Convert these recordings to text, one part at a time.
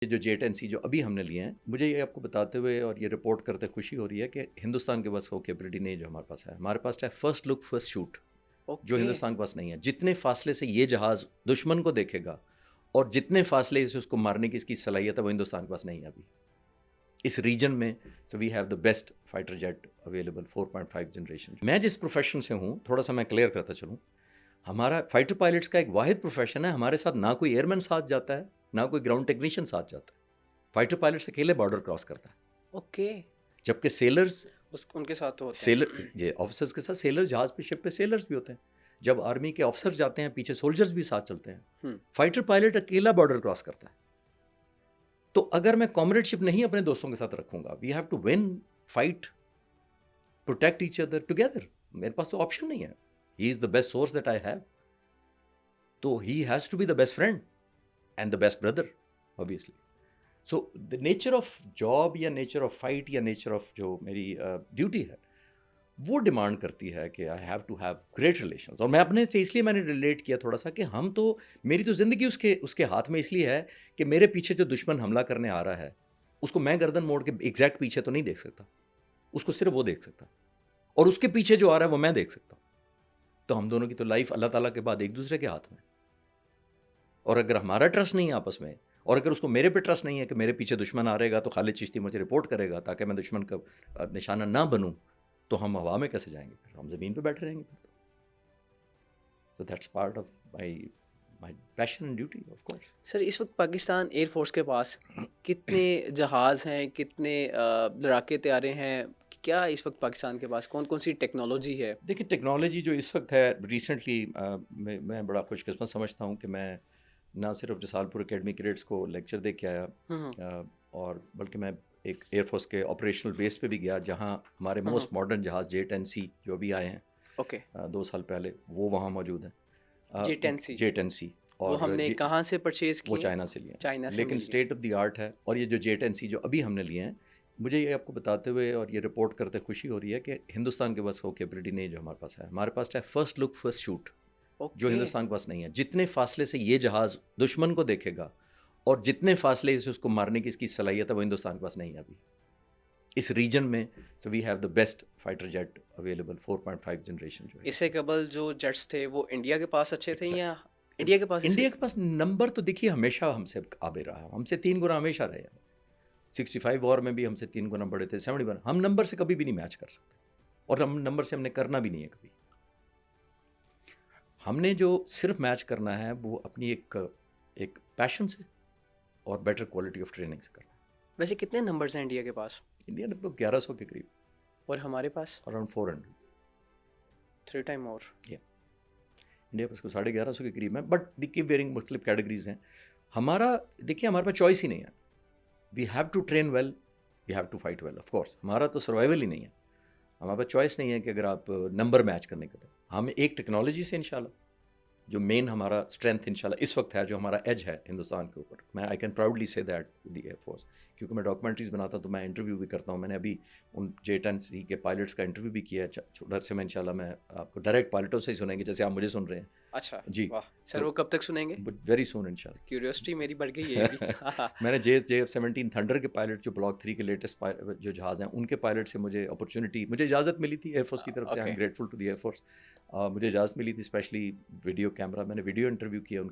ये जो J10C जो अभी हमने लिए हैं, मुझे ये आपको बताते हुए और ये रिपोर्ट करते खुशी हो रही है कि हिंदुस्तान के पास वो कैपेबिलिटी नहीं जो हमारे पास है। हमारे पास है फर्स्ट लुक फर्स्ट शूट, जो ओके। हिंदुस्तान के पास नहीं है। जितने फासले से ये जहाज़ दुश्मन को देखेगा और जितने फासले से उसको मारने की इसकी सलाहियत है वो हिंदुस्तान के पास नहीं है अभी इस रीजन में। So we have the best fighter jet available 4.5 generation. मैं जिस प्रोफेशन से हूँ, थोड़ा सा मैं क्लियर करता चलूँ, हमारा फाइटर पायलट्स का एक वाहिद प्रोफेशन है। हमारे साथ ना कोई एयरमैन साथ जाता है, ना कोई ग्राउंड टेक्नीशियन साथ जाता है। फाइटर पायलट्स अकेले बॉर्डर क्रॉस करता है, ओके। जबकि सेलर्स उनके साथ तो होते सेलर हैं। ये ऑफिसर्स के साथ सेलर, जहाज पे शिप पे सेलर्स भी होते हैं। जब आर्मी के ऑफिसर जाते हैं पीछे सोल्जर्स भी साथ चलते हैं। फाइटर पायलट अकेला बॉर्डर क्रॉस करता है। तो अगर मैं कॉमरेडशिप नहीं अपने दोस्तों के साथ रखूंगा, we have to win, fight, protect each other together. मेरे पास तो ऑप्शन नहीं है। He is the best source that I have, तो he has to be the best friend and the best brother obviously. So the nature of job या nature of fight या nature of जो मेरी duty है वो demand करती है कि I have to have great relation. और मैं अपने से इसलिए मैंने रिलेट किया थोड़ा सा कि हम तो, मेरी तो ज़िंदगी उसके उसके हाथ में इसलिए है कि मेरे पीछे जो दुश्मन हमला करने आ रहा है उसको मैं गर्दन मोड़ के एग्जैक्ट पीछे तो नहीं देख सकता, उसको सिर्फ वो देख सकता, और उसके पीछे जो आ रहा है वो मैं देख सकता हूँ। तो हम दोनों की तो लाइफ अल्लाह ताला के बाद एक दूसरे के हाथ में। और अगर हमारा ट्रस्ट नहीं है आपस में, और अगर उसको मेरे पे ट्रस्ट नहीं है कि मेरे पीछे दुश्मन आ रहेगा तो खालिद चिश्ती मुझे रिपोर्ट करेगा ताकि मैं दुश्मन का निशाना ना बनूं, तो हम हवा में कैसे जाएंगे? फिर हम ज़मीन पे बैठे रहेंगे। तो that's part of my passion and duty of course. Sir, इस वक्त पाकिस्तान एयरफोर्स के पास कितने जहाज़ हैं, कितने लड़ाके तैयारे हैं? क्या इस वक्त पाकिस्तान के पास कौन कौन सी टेक्नोलॉजी है? देखिए, टेक्नोलॉजी जो इस वक्त है रिसेंटली, मैं बड़ा खुशकिस्मत समझता हूँ कि मैं ना सिर्फ जसालपुर अकेडमी कैडेट्स को लेक्चर दे के आया, और बल्कि मैं एक एयरफोर्स के ऑपरेशनल बेस पे भी गया जहाँ हमारे मोस्ट मॉडर्न जहाज़ J10C जो भी आए हैं ओके। 2 साल पहले, वो वहाँ मौजूद हैं। J10C J10C वो और हमने कहाँ से परचेज़ वो किए? चाइना से लिए हैं, चाइना से लेकिन मिल गए। स्टेट ऑफ द आर्ट है। और ये जो J10C जो अभी हमने लिए हैं, मुझे ये आपको बताते हुए और ये रिपोर्ट करते खुशी हो रही है कि हिंदुस्तान के पास वो कैपेबिलिटी नहीं जो हमारे पास है। हमारे पास है फर्स्ट लुक फर्स्ट शूट, जो ओके। हिंदुस्तान के पास नहीं है। जितने फासले से ये जहाज़ दुश्मन को देखेगा और जितने फासले से उसको मारने की इसकी सलाहियत है वो हिंदुस्तान के पास नहीं है अभी इस रीजन में। So we have the best fighter jet available 4.5 generation जो है। इससे कबल जो जेट्स थे वो इंडिया के पास अच्छे थे Exactly. या इंडिया के पास इंडिया के पास नंबर तो देखिए हमेशा हमसे आगे रहा, हमसे 3 गुना हमेशा रहे। 65 वॉर में भी हमसे 3 गुना बड़े थे, 71। हम नंबर से कभी भी नहीं मैच कर सकते, और हम नंबर से हमने करना भी नहीं है कभी। हमने जो सिर्फ मैच करना है वो अपनी एक पैशन से और बेटर क्वालिटी ऑफ ट्रेनिंग से करना है। वैसे कितने नंबर्स हैं इंडिया के पास? इंडिया ने 1100 के करीब, और हमारे पास अराउंड 400। 3 टाइम और। इंडिया पास को 1150 के करीब है, बट देखिए वेरिंग मुख्तलिफ कैटेगरीज हैं। हमारा देखिए, हमारे पास चॉइस ही नहीं है। We have to train well, we have to fight well. Of course हमारा तो सर्वाइवल ही नहीं है। हमारे पास चॉइस नहीं है कि अगर आप नंबर मैच करने के लिए, हम एक टेक्नोलॉजी से इंशाल्लाह जो मेन हमारा स्ट्रेंथ इंशाल्लाह इस वक्त है, जो हमारा एज है हिंदुस्तान के ऊपर, मैं I can proudly say that the air force, क्योंकि मैं डॉक्यूमेंट्रीज बनाता हूँ तो मैं इंटरव्यू भी करता हूँ। मैंने अभी उन J10C के पायलट्स का इंटरव्यू भी किया है। उधर से मैं इंशाल्लाह मैं आपको डायरेक्ट पायलटों से ही सुनेंगे जैसे आप मुझे सुन रहे हैं। अच्छा। जी, वाह सर, तो वो कब तक सुनेंगे? वेरी सून इंशाल्लाह। क्यूरियोसिटी मेरी बढ़ गई है अभी। मैंने JF-17 थंडर के पायलट जो ब्लॉक 3 के लेटेस्ट जो जहाज़ हैं उनके पायलट से मुझे इजाज़त मिली थी एयरफोर्स की तरफ से। I am okay. Grateful to the air force. मुझे इजाज़त मिली थी स्पेशली वीडियो कैमरा, मैंने वीडियो इंटरव्यू किया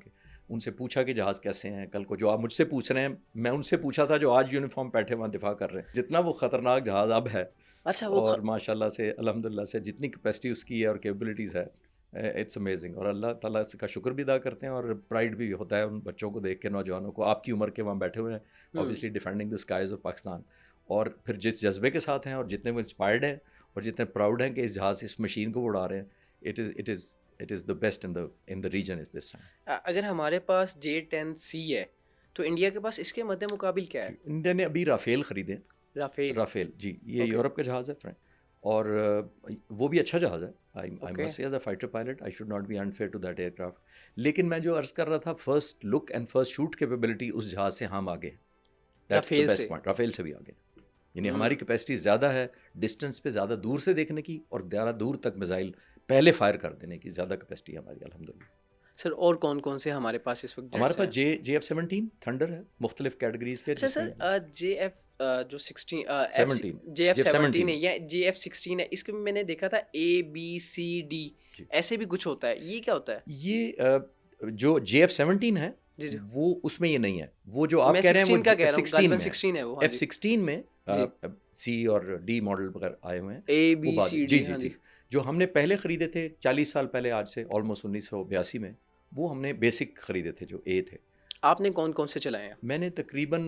उनसे पूछा कि जहाज़ कैसे हैं। कल को जो आप मुझसे पूछ रहे हैं मैं उनसे पूछा था जो आज यूनिफॉर्म बैठे वहाँ दिफा कर रहे हैं। जितना वो ख़तरनाक जहाज़ अब है, अच्छा वो और माशाल्लाह से अल्हम्दुलिल्लाह से जितनी कैपेसिटी उसकी है और कैपेबिलिटीज़ है, इट्स अमेजिंग। और अल्लाह ताला का शुक्र भी अदा करते हैं और प्राइड भी होता है उन बच्चों को देख के, नौजवानों को आपकी उम्र के वहाँ बैठे हुए हैं, obviously defending the skies of Pakistan. और फिर जिस जज्बे के साथ हैं और जितने वो इंस्पायर्ड हैं और जितने प्राउड हैं कि इस जहाज़ इस मशीन को उड़ा रहे हैं, it is the best in the region is this time. अगर हमारे पास J10C है तो इंडिया के पास इसके मद्दे मुकाबिल क्या है? इंडिया ने अभी राफेल ख़रीदे। राफेल। राफेल जी, ये ओके। यूरोप का जहाज़ है फ्रेंड, और वो भी अच्छा जहाज़ है। I okay. Must say as a fighter pilot I should not be unfair to that aircraft. लेकिन मैं जो अर्ज़ कर रहा था, first look and first shoot capability उस जहाज़ से हम आगे, दैट्स द राफेल बेस्ट से। पॉइंट। राफेल से भी आगे, यानी हमारी कैपेसिटी ज़्यादा है डिस्टेंस पे ज़्यादा दूर से देखने की, और ज़्यादा दूर तक मिसाइल पहले फायर कर देने की ज़्यादा कैपेसिटी है हमारी अल्हम्दुलिल्लाह। सर और कौन कौन से हमारे पास इस वक्त हमारे जेट्स पास हैं? JF-17 थंडर है, मुख्तलिफ कैटेगरीज के, अच्छा जिसमें सर, जे एफ जो 16 17 JF-17 है JF-17 या JF-16 है, इसके में मैंने देखा था A B C D जी। ऐसे भी कुछ होता है, ये क्या होता है? ये जो JF-17 है जी जी, वो उसमें ये नहीं है, वो जो आप मैं कह रहे हैं वो 16 का कह रहा हूँ, F-16 गालिबन में है। 16 है वो, हाँ जी F-16 में जी, C और D मॉडल वगैरह आए हुए हैं, A वो B बाद C जी D जी हाँ जी जी। जो हमने पहले ख़रीदे थे 40 साल पहले, आज से ऑलमोस्ट 1982 में, वो हमने बेसिक ख़रीदे थे जो A थे। आपने कौन कौन से चलाए हैं? मैंने तकरीबन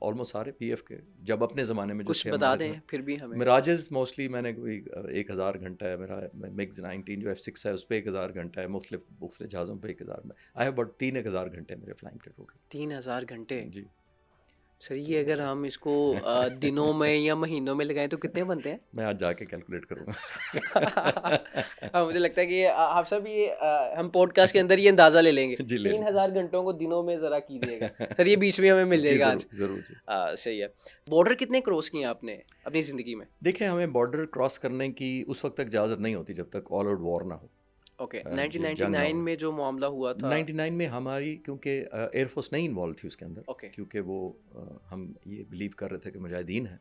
ऑलमोस्ट सारे PF के, जब अपने ज़माने में जो कुछ थे बता हमारे दें फिर भी हमें। मिराजेस मोस्टली मैंने कोई 1000 घंटा है मेरा, मिग्स 19 जो F6 है उस पर 1000 घंटा है, मुख्तलिफ जहाज़ों पे 1000 में आई हैव अबाउट 3000 घंटे मेरे फ्लाइंग के टोटल 3000 घंटे? जी। सर तो ये अगर हम इसको दिनों में या महीनों में लगाएं तो कितने बनते हैं? मैं आज जाके कैलकुलेट करूँगा। हाँ, मुझे लगता है कि आप सब ये हम पॉडकास्ट के अंदर ये अंदाज़ा ले लेंगे, जी ले लें। 3000 घंटों को दिनों में ज़रा कीजिएगा। सर ये बीच में हमें मिल जी जाएगा ज़रूर आज। ज़रूर जी। सही है। बॉर्डर कितने क्रॉस किए आपने अपनी ज़िंदगी में? देखिए, हमें बॉर्डर क्रॉस करने की उस वक्त तक इजाज़त नहीं होती जब तक ऑल आउट वॉर ना हो, ओके, जंग ना 1999 हो। में जो मामला हुआ था। 99 में हमारी, क्योंकि एयरफोर्स नहीं इन्वॉल्व थी उसके अंदर, ओके, क्योंकि वो हम ये बिलीव कर रहे थे कि मुजाहिदीन है,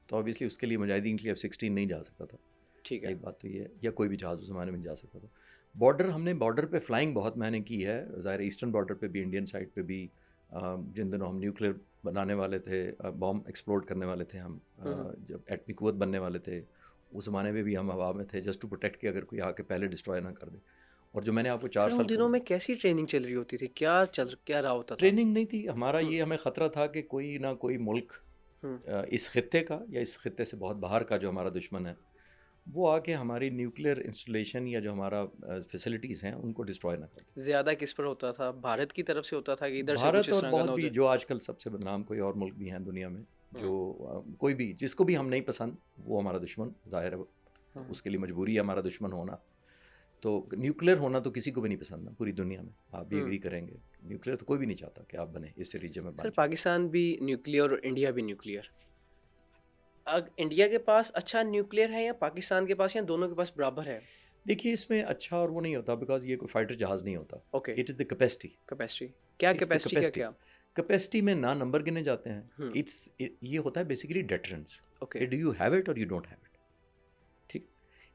तो ऑब्वियसली उसके लिए मुजाहिदीन के लिए F-16 नहीं जा सकता था। ठीक है। एक बात तो ये है, या कोई भी जहाज़ उस ज़माने में नहीं जा सकता था। हमने बॉर्डर पे फ्लाइंग बहुत मैंने की है, ज़ाहिर ईस्टर्न बॉर्डर पे भी, इंडियन साइड पे भी। जिन दिनों हम न्यूक्लियर बनाने वाले थे, बॉम्ब एक्सप्लोड करने वाले थे हम, जब एटमी कुव्वत बनने वाले थे, उस ज़माने में भी हम हवा में थे, जस्ट टू प्रोटेक्ट कि अगर कोई आके पहले डिस्ट्रॉय ना कर दे। और जो मैंने आपको 4 सर उन साल दिनों में कैसी ट्रेनिंग चल रही होती थी? क्या रहा होता था? ट्रेनिंग नहीं थी हमारा, हुँ, ये हमें ख़तरा था कि कोई ना कोई मुल्क हुँ, इस खित्ते का या इस खित्ते से बहुत बाहर का जो हमारा दुश्मन है, वो आके हमारी न्यूक्लियर इंस्टॉलेशन या जो हमारा फैसिलिटीज़ हैं उनको डिस्ट्रॉय ना कर दे। ज़्यादा किस पर होता था? भारत की तरफ से होता था कि इधर से कुछ भारत इस और तरह का बहुत ना हो भी, जाए? जो आजकल सबसे बदनाम कोई और मुल्क भी हैं दुनिया में, हुँ, जो कोई भी जिसको भी हम नहीं पसंद, वो हमारा दुश्मन ज़ाहिर है, हुँ, उसके लिए मजबूरी है हमारा दुश्मन होना। तो न्यूक्लियर होना तो किसी को भी नहीं पसंद ना, पूरी दुनिया में आप भी हुँ। एग्री करेंगे, न्यूक्लियर तो कोई भी नहीं चाहता कि आप बने इस रीजन में सर बन जाए। पाकिस्तान भी न्यूक्लियर और इंडिया भी न्यूक्लियर। इंडिया के पास अच्छा न्यूक्लियर है या पाकिस्तान के पास या दोनों के पास बराबर है? देखिए, इसमें अच्छा और वो नहीं होता, बिकॉज ये कोई फाइटर जहाज़ नहीं होता। Okay, it is the capacity. Capacity. क्या इट्स द कैपेसिटी कैपेसिटी। क्या? कैपेसिटी में ना नंबर गिने जाते हैं। हुँ, ये होता है basically deterrence, okay, do you have it और यू डोंट हैव इट। ठीक,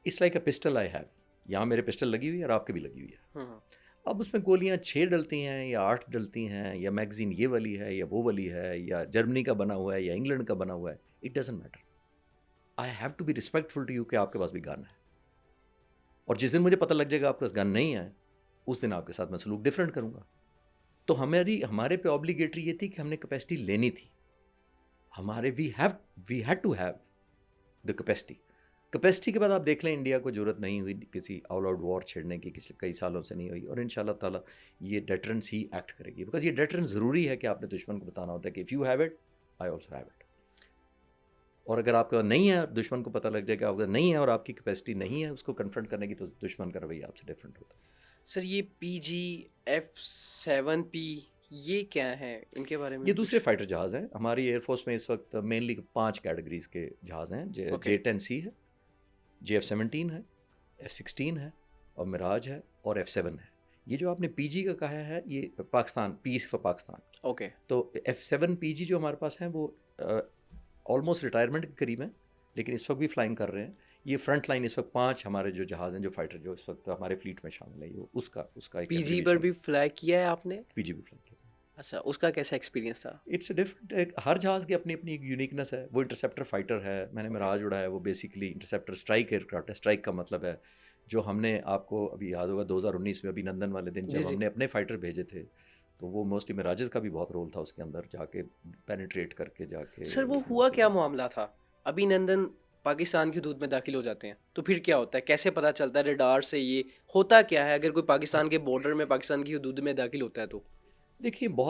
it's like a pistol I have, यहाँ मेरे पिस्टल लगी हुई है और आपके भी लगी हुई है। हुँ, हुँ, अब उसमें गोलियाँ 6 डलती हैं या 8 डलती हैं, या मैगजीन ये वाली है या वो वाली है, या जर्मनी का बना हुआ है या इंग्लैंड का बना हुआ है, it doesn't matter. I have to be respectful to you कि आपके पास भी गन है, और जिस दिन मुझे पता लग जाएगा आपके पास गन नहीं है, उस दिन आपके साथ मैं सलूक डिफरेंट करूँगा। तो हमारे पे ऑब्लिगेटरी ये थी कि हमने कैपेसिटी लेनी थी। We had to have the capacity. Capacity के बाद आप देख लें, इंडिया को जरूरत नहीं हुई किसी ऑल आउट वॉर छेड़ने की, कई सालों से नहीं हुई, और इंशाल्लाह ताला ये डेटरेंस ही एक्ट करेगी, बिकॉज ये डेटरेंस ज़रूरी है कि आपने दुश्मन को बताना होता है कि if you have it I also have it. और अगर आपका नहीं है, दुश्मन को पता लग जाएगा आपका नहीं है और आपकी कैपेसिटी नहीं है उसको कन्फ्रंट करने की, तो दुश्मन का रवैया आपसे डिफरेंट होता है। सर ये PG, F7P ये क्या है? इनके बारे में ये कुछ? दूसरे फाइटर जहाज़ हैं हमारी एयरफोर्स में। इस वक्त मेनली 5 कैटेगरीज के जहाज़ हैं। ओके, J-10C है, JF-17 है, F-16 है, और मिराज है, और F-7 है। ये जो आपने PG का कहा है, ये Pakistan, peace for Pakistan. Okay, तो F-7 PG जो हमारे पास हैं वो ऑलमोस्ट रिटायरमेंट के करीब हैं, लेकिन इस वक्त भी फ्लाइंग कर रहे हैं। ये फ्रंट लाइन इस वक्त 5 हमारे जो जहाज़ हैं, जो फाइटर जो इस वक्त हमारे फ्लीट में शामिल है, ये उसका एक PG पर भी फ्लाई किया है आपने? PG भी फ्लाइंग किया। अच्छा, उसका कैसा एक्सपीरियंस था? इट्स डिफरेंट, हर जहाज़ की अपनी अपनी एक यूनिकनेस है। वो इंटरसेप्टर फाइटर है, मैंने मिराज उड़ा है, वो बेसिकली इंटरसेप्टर स्ट्राइक एयरक्राफ्ट है। स्ट्राइक का मतलब है, जो हमने आपको अभी याद होगा 2019 में अभिनंदन वाले दिन जी, जब जी। हमने अपने फाइटर भेजे थे, तो वो मोस्टली मिराजेस का भी बहुत रोल था उसके अंदर, जाके पेनिट्रेट करके जाके। सर वो हुआ क्या मामला था? अभिनंदन पाकिस्तान की हदूद में दाखिल हो जाते हैं, तो फिर क्या होता है? कैसे पता चलता है रडार से ये होता क्या है अगर कोई पाकिस्तान के बॉर्डर में पाकिस्तान की हदूद में दाखिल होता है तो? देखिए, बहुत